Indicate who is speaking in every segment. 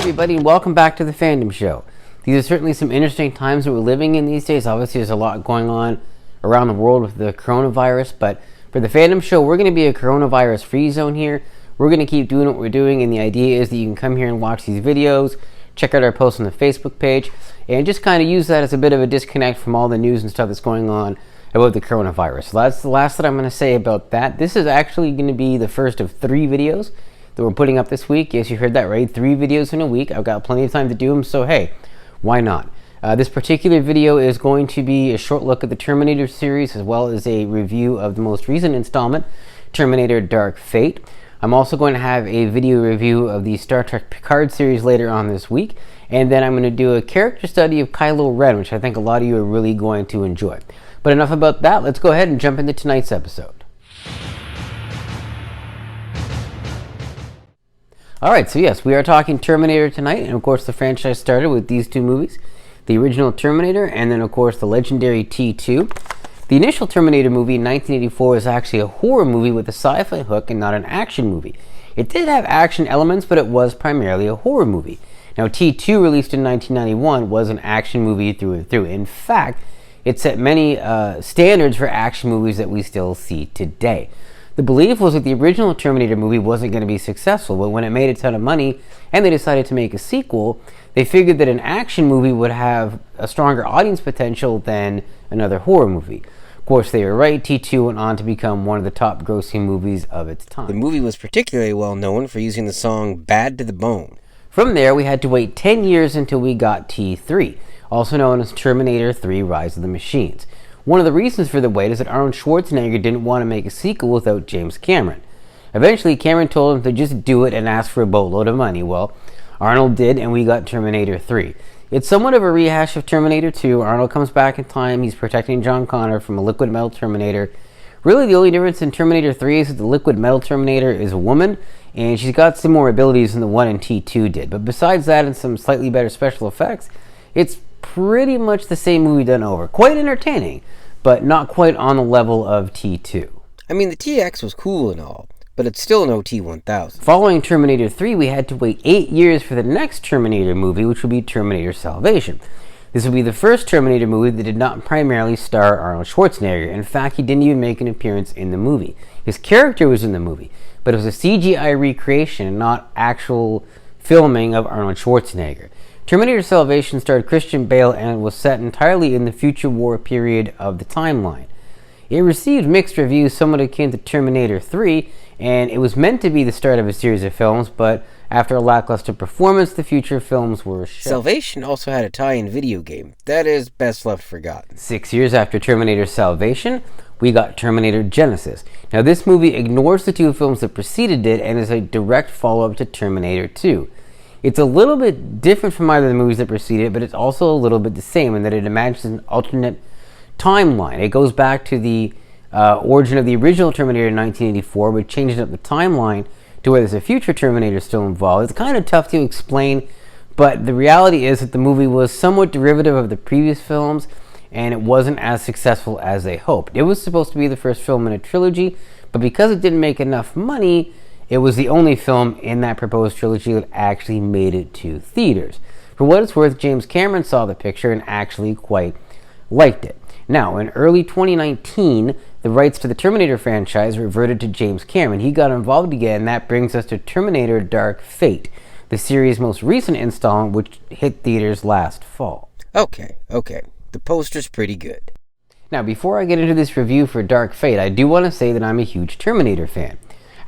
Speaker 1: everybody, and welcome back to the Fandom Show. These are certainly some interesting times that we're living in these days. Obviously, there's a lot going on around the world with the coronavirus, but for the Fandom Show, we're going to be a coronavirus-free zone here. We're going to keep doing what we're doing, and the idea is that you can come here and watch these videos, check out our posts on the Facebook page, and just kind of use that as a bit of a disconnect from all the news and stuff that's going on about the coronavirus. So that's the last that I'm going to say about that. This is actually going to be the first of 3 videos that we're putting up this week. Yes, you heard that right, 3 videos in a week. I've got plenty of time to do them, so hey, why not? This particular video is going to be a short look at the Terminator series, as well as a review of the most recent installment, Terminator Dark Fate. I'm also going to have a video review of the Star Trek Picard series later on this week, and then I'm going to do a character study of Kylo Ren, which I think a lot of you are really going to enjoy. But enough about that, let's go ahead and jump into tonight's episode. Alright, so yes, we are talking Terminator tonight, and of course the franchise started with these 2 movies. The original Terminator, and then of course the legendary T2. The initial Terminator movie in 1984 was actually a horror movie with a sci-fi hook and not an action movie. It did have action elements, but it was primarily a horror movie. Now T2, released in 1991, was an action movie through and through. In fact, it set many standards for action movies that we still see today. The belief was that the original Terminator movie wasn't going to be successful, but when it made a ton of money and they decided to make a sequel, they figured that an action movie would have a stronger audience potential than another horror movie. Of course, they were right. T2 went on to become one of the top grossing movies of its time. The movie was particularly well known for using the song Bad to the Bone. From there, we had to wait 10 years until we got T3, also known as Terminator 3 Rise of the Machines. One of the reasons for the wait is that Arnold Schwarzenegger didn't want to make a sequel without James Cameron. Eventually, Cameron told him to just do it and ask for a boatload of money. Well, Arnold did, and we got Terminator 3. It's somewhat of a rehash of Terminator 2. Arnold comes back in time. He's protecting John Connor from a liquid metal Terminator. Really, the only difference in Terminator 3 is that the liquid metal Terminator is a woman, and she's got some more abilities than the one in T2 did. But besides that and some slightly better special effects, it's pretty much the same movie done over. Quite entertaining, but not quite on the level of T2. I mean, the TX was cool and all, but it's still no T-1000. Following Terminator 3, we had to wait 8 years for the next Terminator movie, which would be Terminator Salvation. This would be the first Terminator movie that did not primarily star Arnold Schwarzenegger. In fact, he didn't even make an appearance in the movie. His character was in the movie, but it was a CGI recreation and not actual filming of Arnold Schwarzenegger. Terminator Salvation starred Christian Bale and was set entirely in the future war period of the timeline. It received mixed reviews, somewhat akin to Terminator 3, and it was meant to be the start of a series of films, but after a lackluster performance, the future films were shelved. Salvation also had a tie-in video game. That is best left forgotten. 6 years after Terminator Salvation, we got Terminator Genisys. Now, this movie ignores the 2 films that preceded it and is a direct follow-up to Terminator 2. It's a little bit different from either of the movies that preceded it, but it's also a little bit the same in that it imagines an alternate timeline. It goes back to the origin of the original Terminator in 1984, but changes up the timeline to where there's a future Terminator still involved. It's kind of tough to explain, but the reality is that the movie was somewhat derivative of the previous films, and it wasn't as successful as they hoped. It was supposed to be the first film in a trilogy, but because it didn't make enough money, it was the only film in that proposed trilogy that actually made it to theaters. For what it's worth, James Cameron saw the picture and actually quite liked it. Now, in early 2019, the rights to the Terminator franchise reverted to James Cameron. He got involved again, and that brings us to Terminator Dark Fate, the series' most recent installment, which hit theaters last fall. Okay. The poster's pretty good. Now, before I get into this review for Dark Fate, I do want to say that I'm a huge Terminator fan.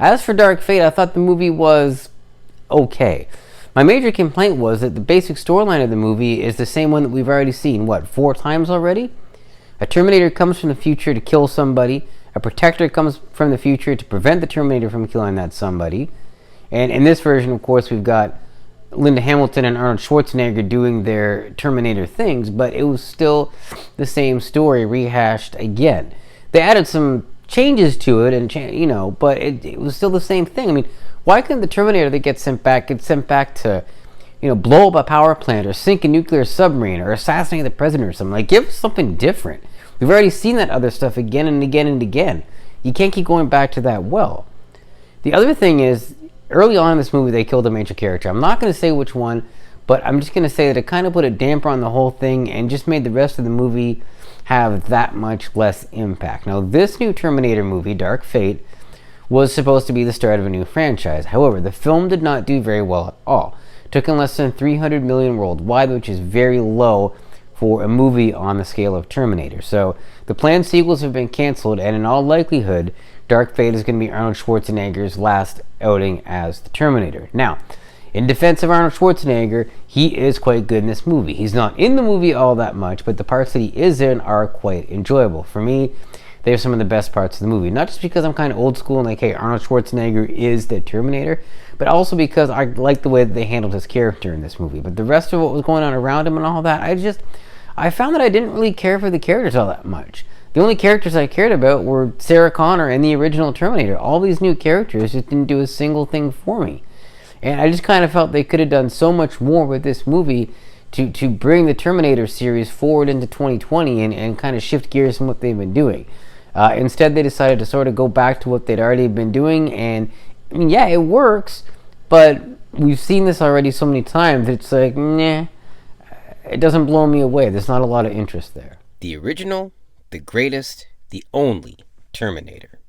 Speaker 1: As for Dark Fate, I thought the movie was okay. My major complaint was that the basic storyline of the movie is the same one that we've already seen, 4 times already? A Terminator comes from the future to kill somebody, a Protector comes from the future to prevent the Terminator from killing that somebody, and in this version, of course, we've got Linda Hamilton and Arnold Schwarzenegger doing their Terminator things, but it was still the same story rehashed again. They added some changes to it, and but it was still the same thing. I mean, why couldn't the Terminator that gets sent back to, blow up a power plant or sink a nuclear submarine or assassinate the president or something? Like, give us something different. We've already seen that other stuff again and again and again. You can't keep going back to that well. The other thing is, early on in this movie, they killed a major character. I'm not going to say which one, but I'm just going to say that it kind of put a damper on the whole thing and just made the rest of the movie have that much less impact. Now, this new Terminator movie, Dark Fate, was supposed to be the start of a new franchise. However, the film did not do very well at all. It took in less than $300 million worldwide, which is very low for a movie on the scale of Terminator. So the planned sequels have been canceled, and in all likelihood, Dark Fate is going to be Arnold Schwarzenegger's last outing as the Terminator. Now, in defense of Arnold Schwarzenegger, he is quite good in this movie. He's not in the movie all that much, but the parts that he is in are quite enjoyable. For me, they're some of the best parts of the movie. Not just because I'm kind of old school and like, hey, Arnold Schwarzenegger is the Terminator, but also because I like the way that they handled his character in this movie. But the rest of what was going on around him and all that, I found that I didn't really care for the characters all that much. The only characters I cared about were Sarah Connor and the original Terminator. All these new characters just didn't do a single thing for me. And I just kind of felt they could have done so much more with this movie to bring the Terminator series forward into 2020 and kind of shift gears from what they've been doing. Instead, they decided to sort of go back to what they'd already been doing. And, I mean, yeah, it works, but we've seen this already so many times. It's like, nah, it doesn't blow me away. There's not a lot of interest there.
Speaker 2: The original, the greatest, the only Terminator.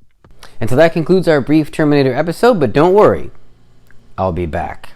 Speaker 1: And so that concludes our brief Terminator episode, but don't worry, I'll be back.